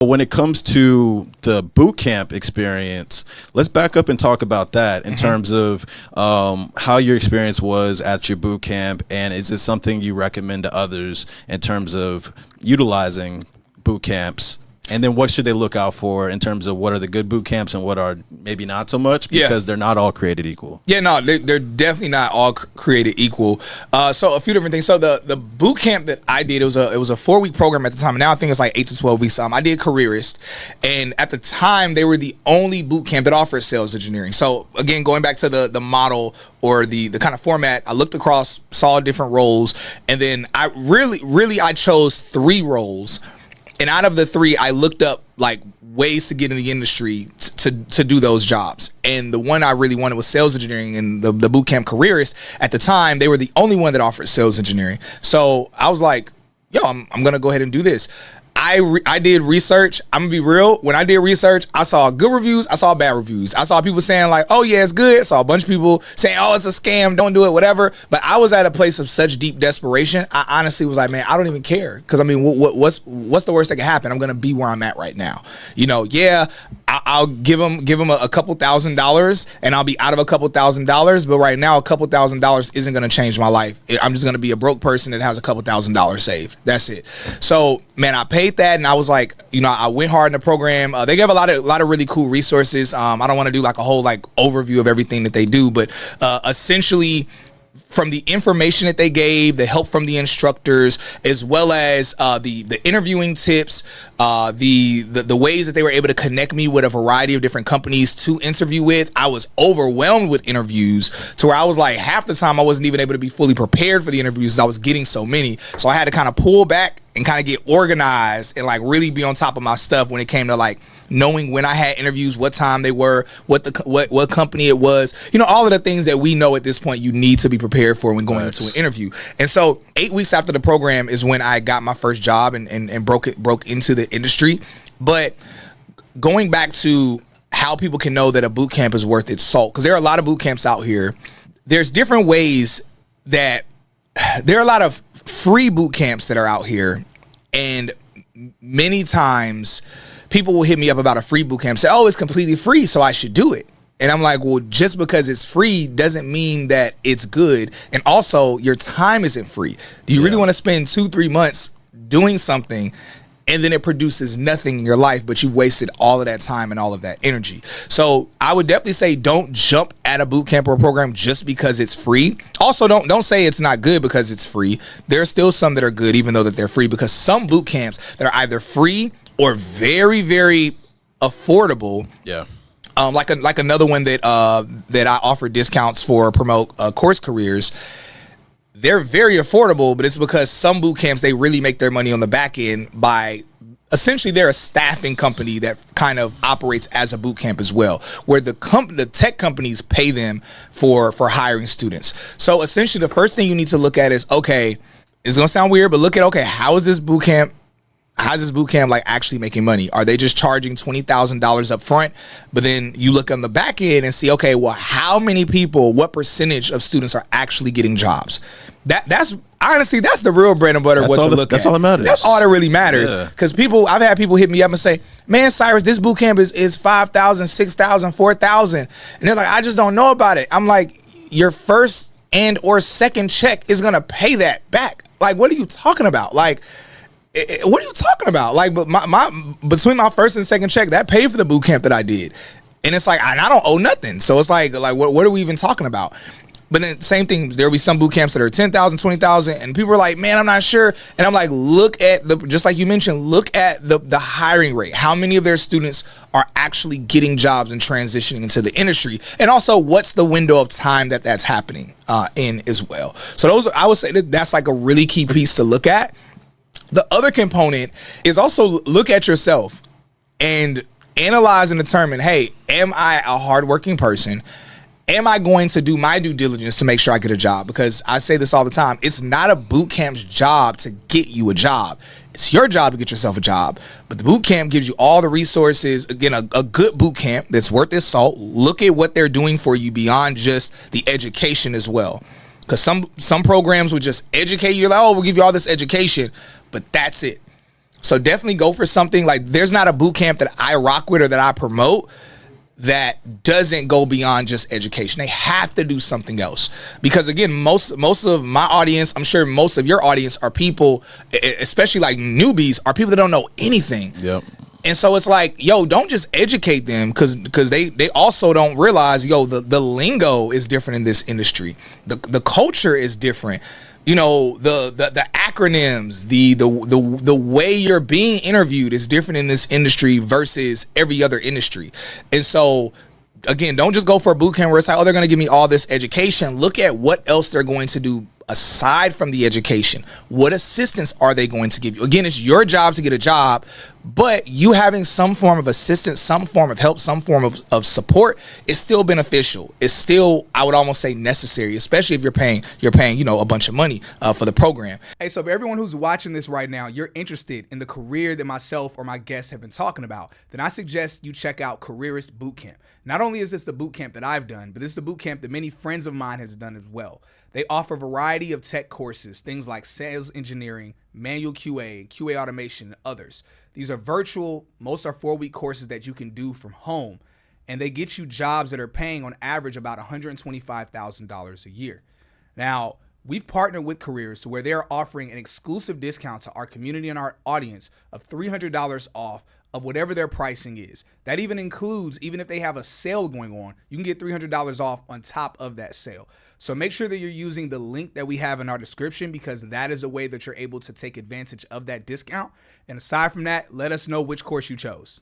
When it comes to the boot camp experience, let's back up and talk about that in terms of how your experience was at your boot camp, and is this something you recommend to others in terms of utilizing boot camps? And then what should they look out for in terms of what are the good boot camps and what are maybe not so much, because they're not all created equal. Yeah, no, they're definitely not all created equal. So a few different things. So the boot camp that I did, it was a 4-week program at the time. And now I think it's like 8 to 12 weeks. I did Careerist, and at the time they were the only boot camp that offered sales engineering. So again, going back to the model or the kind of format, I looked across, saw different roles, and then I really chose 3 roles. And out of the 3, I looked up like ways to get in the industry to do those jobs. And the one I really wanted was sales engineering, and the bootcamp Careerist. At the time, they were the only one that offered sales engineering. So I was like, yo, I'm going to go ahead and do this. I did research. I'm gonna be real. When I did research, I saw good reviews. I saw bad reviews. I saw people saying like, "Oh yeah, it's good." I saw a bunch of people saying, "Oh, it's a scam. Don't do it." Whatever. But I was at a place of such deep desperation. I honestly was like, "Man, I don't even care." Because I mean, what's the worst that can happen? I'm gonna be where I'm at right now. You know, yeah, I'll give them a couple $1,000s, and I'll be out of a couple $1,000s. But right now, a couple $1,000s isn't gonna change my life. I'm just gonna be a broke person that has a couple $1,000s saved. That's it. So man, I paid that, and I was like, you know, I went hard in the program. They gave a lot of really cool resources. I don't want to do like a whole like overview of everything that they do, but essentially, from the information that they gave, the help from the instructors, as well as the interviewing tips, the ways that they were able to connect me with a variety of different companies to interview with, I was overwhelmed with interviews to where I was like, half the time I wasn't even able to be fully prepared for the interviews. I was getting so many, so I had to kind of pull back and kind of get organized and like really be on top of my stuff when it came to like knowing when I had interviews, what time they were, what company it was, you know, all of the things that we know at this point you need to be prepared for when going into an interview. And so 8 weeks after the program is when I got my first job and broke into the industry. But going back to how people can know that a boot camp is worth its salt, because there are a lot of boot camps out here. There's different ways that there are a lot of free boot camps that are out here, and many times people will hit me up about a free boot camp, say, "Oh, it's completely free, so I should do it." And I'm like, well, just because it's free doesn't mean that it's good. And also, your time isn't free. Do you really want to spend 2-3 months doing something and then it produces nothing in your life, but you've wasted all of that time and all of that energy? So I would definitely say don't jump at a boot camp or a program just because it's free. Also, don't say it's not good because it's free. There are still some that are good, even though that they're free, because some boot camps that are either free or very, very affordable. Yeah. Like another one that I offer discounts for, promote course careers. They're very affordable, but it's because some boot camps, they really make their money on the back end by essentially they're a staffing company that kind of operates as a boot camp as well, where the tech companies pay them for hiring students. So essentially the first thing you need to look at is, okay, it's going to sound weird, but look at, okay, how's this boot camp like actually making money? Are they just charging $20,000 up front? But then you look on the back end and see, okay, well, how many people, what percentage of students are actually getting jobs? That's honestly, that's the real bread and butter. That's what to look at. That's all that matters. That's all that really matters. Because I've had people hit me up and say, "Man, Cyrus, this boot camp is $5,000, $6,000, $4,000," and they're like, "I just don't know about it." I'm like, your first and or second check is gonna pay that back. Like, what are you talking about? Like, what are you talking about? Like, but my between my first and second check, that paid for the boot camp that I did, and it's like, and I don't owe nothing. So it's like what are we even talking about? But then same thing, there'll be some boot camps that are 10,000, 20,000, and people are like, "Man, I'm not sure." And I'm like, look at just like you mentioned, look at the hiring rate. How many of their students are actually getting jobs and transitioning into the industry? And also, what's the window of time that's happening in as well? So I would say that's like a really key piece to look at. The other component is also look at yourself and analyze and determine, hey, am I a hardworking person? Am I going to do my due diligence to make sure I get a job? Because I say this all the time. It's not a boot camp's job to get you a job. It's your job to get yourself a job. But the boot camp gives you all the resources. Again, a good boot camp that's worth its salt. Look at what they're doing for you beyond just the education as well. Because some programs would just educate you. Like, oh, we'll give you all this education, but that's it. So definitely go for something like, there's not a boot camp that I rock with or that I promote that doesn't go beyond just education. They have to do something else, because again, most of my audience, I'm sure most of your audience, are people, especially like newbies, are people that don't know anything. Yep. And so it's like, yo, don't just educate them, because they also don't realize, yo, the lingo is different in this industry. The culture is different. You know, the acronyms, the way you're being interviewed is different in this industry versus every other industry. And so again, don't just go for a boot camp where it's like, oh, they're going to give me all this education. Look at what else they're going to do aside from the education. What assistance are they going to give you? Again, it's your job to get a job, but you having some form of assistance, some form of help, some form of support is still beneficial. It's still, I would almost say, necessary, especially if you're paying, you know, a bunch of money for the program. Hey, so for everyone who's watching this right now, you're interested in the career that myself or my guests have been talking about, then I suggest you check out Careerist Bootcamp. Not only is this the bootcamp that I've done, but this is the bootcamp that many friends of mine has done as well. They offer a variety of tech courses, things like sales engineering, manual QA, QA automation, and others. These are virtual, most are 4-week courses that you can do from home, and they get you jobs that are paying on average about $125,000 a year. Now, we've partnered with Careerist where they're offering an exclusive discount to our community and our audience of $300 off of whatever their pricing is. That even includes, even if they have a sale going on, you can get $300 off on top of that sale. So make sure that you're using the link that we have in our description, because that is a way that you're able to take advantage of that discount. And aside from that, let us know which course you chose.